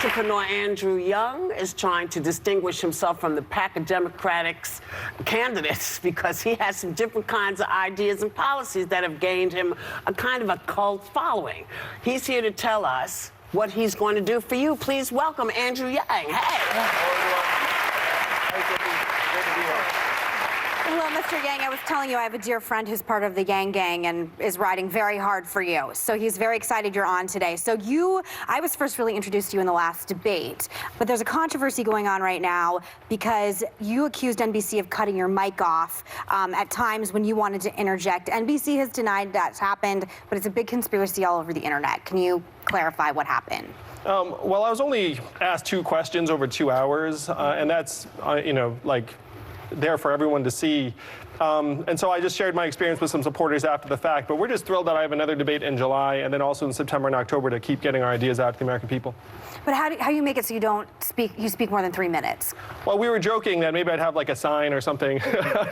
entrepreneur Andrew Young is trying to distinguish himself from the pack of Democratic candidates because he has some different kinds of ideas and policies that have gained him a kind of a cult following. He's here to tell us what he's going to do for you. Please welcome Andrew Young. Hey. Well, Mr. Yang, I was telling you I have a dear friend who's part of the Yang Gang and is riding very hard for you. So he's very excited you're on today. So I was first really introduced to you in the last debate, but there's a controversy going on right now because you accused NBC of cutting your mic off at times when you wanted to interject. NBC has denied that's happened, but it's a big conspiracy all over the internet. Can you clarify what happened? Well, I was only asked 2 questions over 2 hours, and that's, there for everyone to see. And so I just shared my experience with some supporters after the fact, but we're just thrilled that I have another debate in July and then also in September and October to keep getting our ideas out to the American people. But how do you make it so you speak more than 3 minutes? Well, we were joking that maybe I'd have like a sign or something,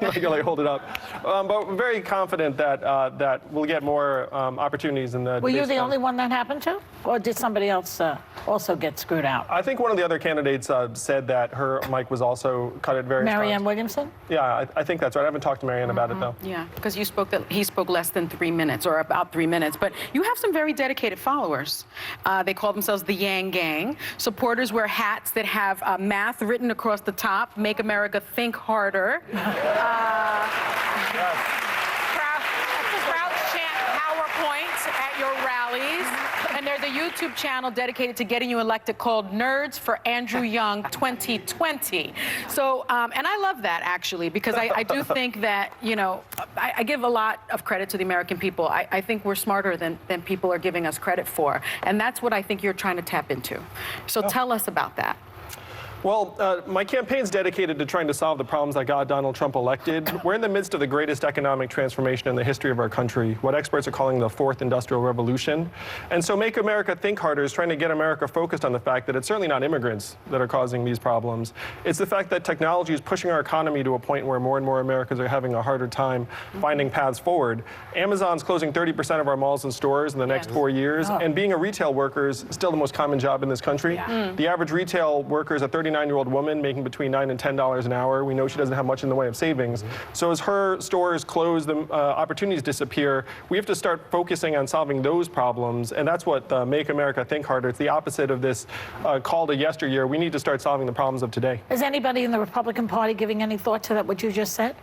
like hold it up. But we're very confident that we'll get more opportunities in the Were you the only one that happened to? Or did somebody else also get screwed out? I think one of the other candidates said that her mic was also cut at various times. Marianne Williamson? Yeah, I think that's right. I haven't talked to Marianne about it, though. Yeah, because he spoke less than 3 minutes, or about 3 minutes. But you have some very dedicated followers. They call themselves the Yang Gang. Supporters wear hats that have math written across the top, Make America Think Harder. Crowds chant PowerPoint at your rallies. And there's a YouTube channel dedicated to getting you elected called Nerds for Andrew Young 2020. So, and I love that, actually, because I do think that, I give a lot of credit to the American people. I think we're smarter than people are giving us credit for. And that's what I think you're trying to tap into. So tell us about that. Well, my campaign's dedicated to trying to solve the problems that got Donald Trump elected. We're in the midst of the greatest economic transformation in the history of our country, what experts are calling the fourth industrial revolution. And so Make America Think Harder is trying to get America focused on the fact that it's certainly not immigrants that are causing these problems. It's the fact that technology is pushing our economy to a point where more and more Americans are having a harder time finding paths forward. Amazon's closing 30% of our malls and stores in the next 4 years, and being a retail worker is still the most common job in this country. The average retail worker is a 39-year-old woman making between $9 and $10 an hour. We know she doesn't have much in the way of savings. So as her stores close, the opportunities disappear. We have to start focusing on solving those problems, and that's what Make America Think Harder. It's the opposite of this call to yesteryear. We need to start solving the problems of today. Is anybody in the Republican Party giving any thought to that, what you just said?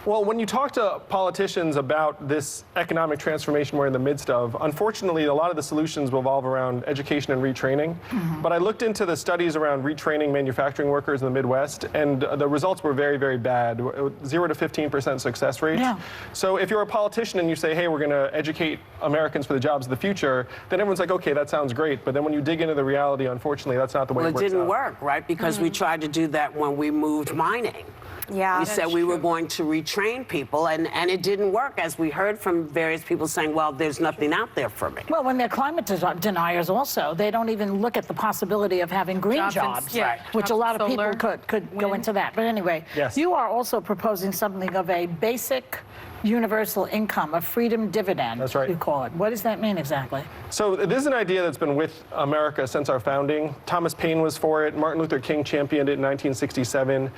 Well, when you talk to politicians about this economic transformation we're in the midst of, unfortunately, a lot of the solutions revolve around education and retraining. But I looked into the studies around retraining manufacturing workers in the Midwest, and the results were very, very bad, 0 to 15% success rates. So if you're a politician and you say, hey, we're going to educate Americans for the jobs of the future, then everyone's like, okay, that sounds great. But then when you dig into the reality, unfortunately, that's not the way it works out. Well, it didn't work, right? Because we tried to do that when we moved mining. Yeah, we said we were going to retrain people, and it didn't work, as we heard from various people saying, well, there's nothing out there for me. Well, when they're climate deniers also, they don't even look at the possibility of having green jobs, which a lot of people could go into that. But anyway, you are also proposing something of a basic universal income, a freedom dividend. That's right. You call it. What does that mean exactly? So this is an idea that's been with America since our founding. Thomas Paine was for it. Martin Luther King championed it in 1967.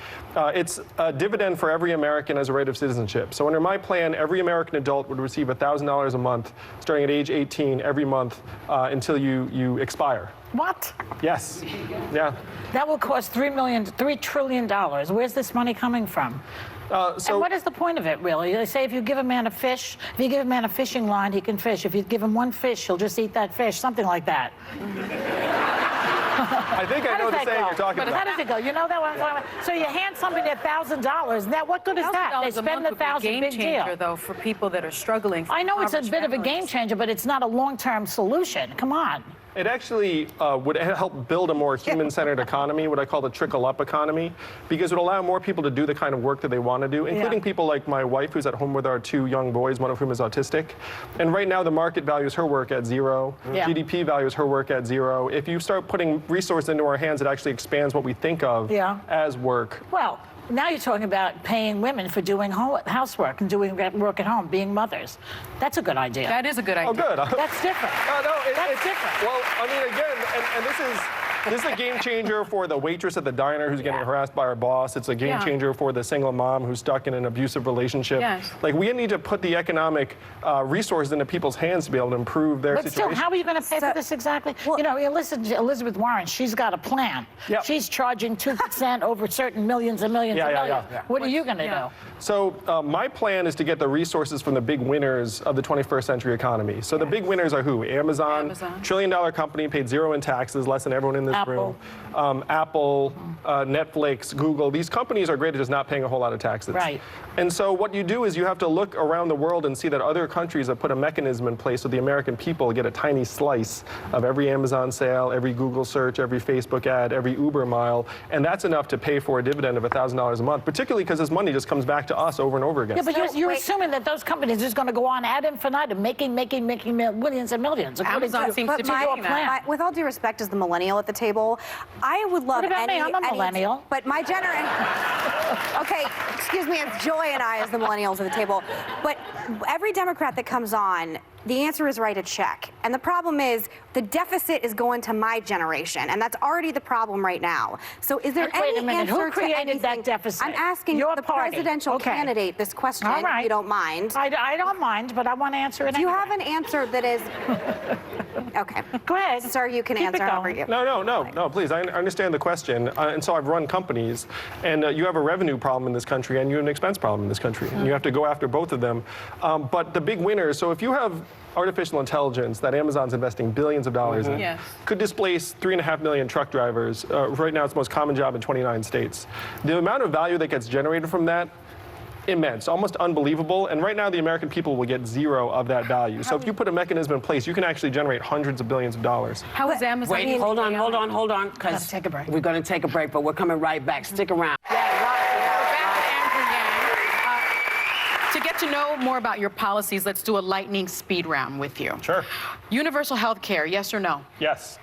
It's a dividend for every American as a right of citizenship. So under my plan, every American adult would receive $1,000 a month starting at age 18 every month until you expire. What? Yes. Yeah. That will cost $3 trillion. Where's this money coming from? And what is the point of it, really? They say if you give a man a fish, if you give a man a fishing line, he can fish. If you give him one fish, he'll just eat that fish, something like that. I think I know the saying you're talking about. How does it go? You know that what I'm talking about? So you hand somebody $1,000. Now, what good is that? They spend the $1,000, big deal. Though, for people that are struggling. I know it's a bit of a game changer, but it's not a long-term solution. Come on. It actually would help build a more human-centered economy, what I call the trickle-up economy, because it would allow more people to do the kind of work that they want to do, including people like my wife, who's at home with our 2 young boys, one of whom is autistic. And right now, the market values her work at 0. GDP values her work at 0. If you start putting resources into our hands, it actually expands what we think of as work. Well, now you're talking about paying women for doing housework and doing work at home, being mothers. That's a good idea. That is a good idea. Oh, good. That's different. No, That's different. Well, I mean, again, and this is This is a game changer for the waitress at the diner who's getting harassed by her boss. It's a game Yeah. changer for the single mom who's stuck in an abusive relationship. Yes. Like, we need to put the economic resources into people's hands to be able to improve their But still, situation. how are you going to pay for this exactly? You know, listen to Elizabeth Warren. She's got a plan. Yep. She's charging 2% over certain millions and millions and millions. What are you going to do? So my plan is to get the resources from the big winners of the 21st century economy. So the big winners are who? Amazon, Amazon. trillion-dollar company, paid zero in taxes, less than everyone in this Apple. room. Apple, Netflix, Google. These companies are great at just not paying a whole lot of taxes. Right. And so what you do is you have to look around the world and see that other countries have put a mechanism in place so the American people get a tiny slice of every Amazon sale, every Google search, every Facebook ad, every Uber mile, and that's enough to pay for a dividend of $1,000 a month, particularly because this money just comes back to us over and over again. Yeah, but you're wait. assuming that those companies are just going to go on ad infinitum, making millions and millions. according Amazon to- seems But to be my, doing that. with all due respect, as the millennial at the table, I would love What about me? I'm a millennial. But my generation. Okay, excuse me, it's Joy and I as the millennials at the table. But every Democrat that comes on, the answer is write a check. And the problem is the deficit is going to my generation, and that's already the problem right now. So is there Wait any a minute, answer who created to anything? that deficit? I'm asking Your the party. presidential Okay. candidate this question, All right. if you don't mind. I don't mind, but I want to answer it Do you anyway. have an answer that is... Okay. Go ahead. Sir, you can Keep it answer however going. you... No, please. I understand the question. And so I've run companies, and you have a revenue problem in this country, and you have an expense problem in this country. And you have to go after both of them. But the big winners, so if you have artificial intelligence that Amazon's investing billions of dollars in, Yes. could displace 3.5 million truck drivers. Right now, it's the most common job in 29 states. The amount of value that gets generated from that, immense, almost unbelievable. And right now, the American people will get zero of that value. So if you put a mechenism in place, you can actually generate hundreds of billions of dollars. How is Amazon? Wait, hold on, because Gotta take a break. we're going to take a break, but we're coming right back. Stick around. We're back to Andrew Yang. To get to know more about your policies, let's do a lightning speed round with you. Sure. Universal health care, yes or no? Yes.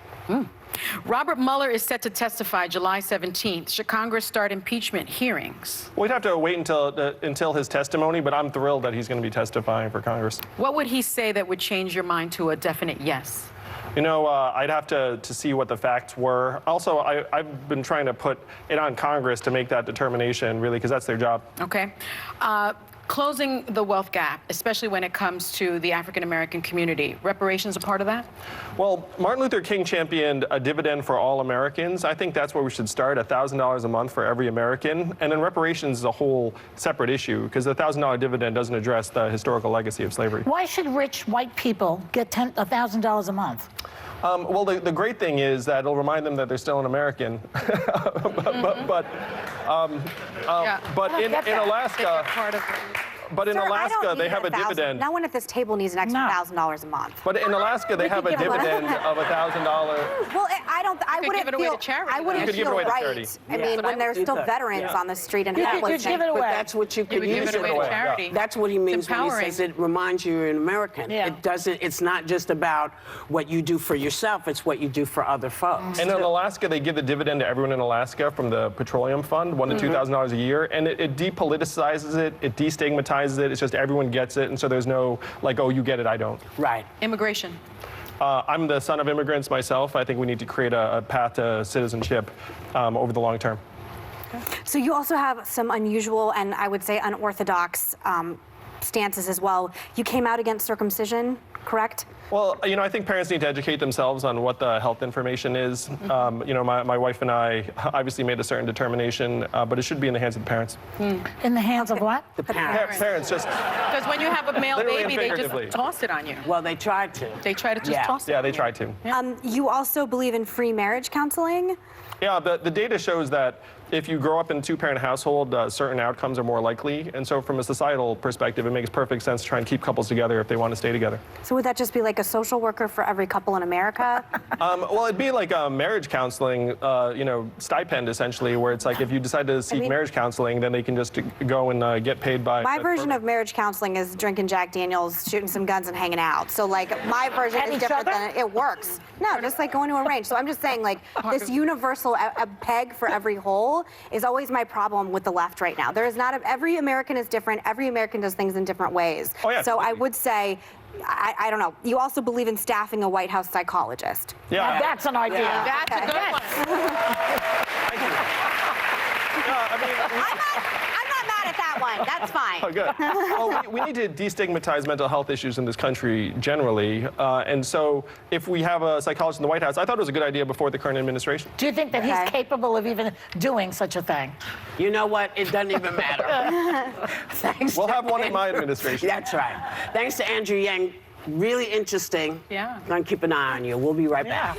Robert Mueller is set to testify July 17th. Should Congress start impeachment hearings? We'd have to wait until his testimony, but I'm thrilled that he's going to be testifying for Congress. What would he say that would change your mind to a definite yes? You know, I'd have to see what the facts were. Also, I've been trying to put it on Congress to make that determination, really, because that's their job. Okay. Closing the wealth gap, especially when it comes to the African American community. Reparations a part of that? Well, Martin Luther King championed a dividend for all Americans. I think that's where we should start, $1,000 a month for every American. And then reparations is a whole separate issue, because the $1,000 dividend doesn't address the historical legacy of slavery. Why should rich white people get $1,000 a month? Well, the great thing is that it'll remind them that they're still an American. but in Alaska, Part of but in Sir, I Alaska don't they need have a 1,000. dividend. No one at this table needs an extra No. $1,000 a month. But in Alaska they have a could give it away. dividend of $1,000. Well, I could wouldn't give it away feel. to charity, I though. wouldn't You could give it feel away to right. charity. I mean, but I when there's would still do that. veterans Yeah. on the street and You could homeless. give it But away. that's what you You could would give use it it away away, to yeah. charity. That's what he means when he empowering. says it reminds you you're an American. Yeah. It doesn't. It's not just about what you do for yourself. It's what you do for other folks. And in Alaska, they give the dividend to everyone in Alaska from the petroleum fund, $1,000 to $2,000 a year, and it depoliticizes it, it destigmatizes it. It's just everyone gets it, and so there's no like, oh, you get it, I don't. Right. Immigration. I'm the son of immigrants myself. I think we need to create a path to citizenship over the long term. So you also have some unusual and I would say unorthodox stances as well. You came out against circumcision, correct? Well, you know, I think parents need to educate themselves on what the health information is. You know, my wife and I obviously made a certain determination, but it should be in the hands of the parents. In the hands of what? The parents. Parents just, Because when you have a male Literally and baby, they figuratively. just toss it on you. Well, they tried to. They try to just Yeah. toss it yeah, on they you. tried to. You also believe in free marriage counseling. Yeah, the data shows that if you grow up in a two-parent household, certain outcomes are more likely. And so from a societal perspective, it makes perfect sense to try and keep couples together if they want to stay together. So would that just be like a social worker for every couple in America? Well, it'd be like a marriage counseling, you know, stipend essentially, where it's like if you decide to seek mean- marriage counseling, then they can just go and get paid by. My the version program. of marriage counseling is drinking Jack Daniels, shooting some guns, and hanging out. So, like, my version At is each different other? than it works. No, just like going to a range. So I'm just saying, like, this universal a peg for every hole is always my problem with the left right now. There is not every American is different. Every American does things in different ways. Oh, yeah, so I completely. would say, I don't know. You also believe in staffing a White House psychologist. Yeah. Now that's an idea. That's a good one. Thank you. I'm not mad at that one. That's fine. Oh, good. Well, we need to destigmatize mental health issues in this country generally. And so if we have a psychologist in the White House, I thought it was a good idea before the current administration. Do you think that he's capable of even doing such a thing? You know what? It doesn't even matter. Thanks. We'll to have one in my Andrew. administration. That's right. Thanks to Andrew Yang. Really interesting. Yeah. I'm going to keep an eye on you. We'll be right back.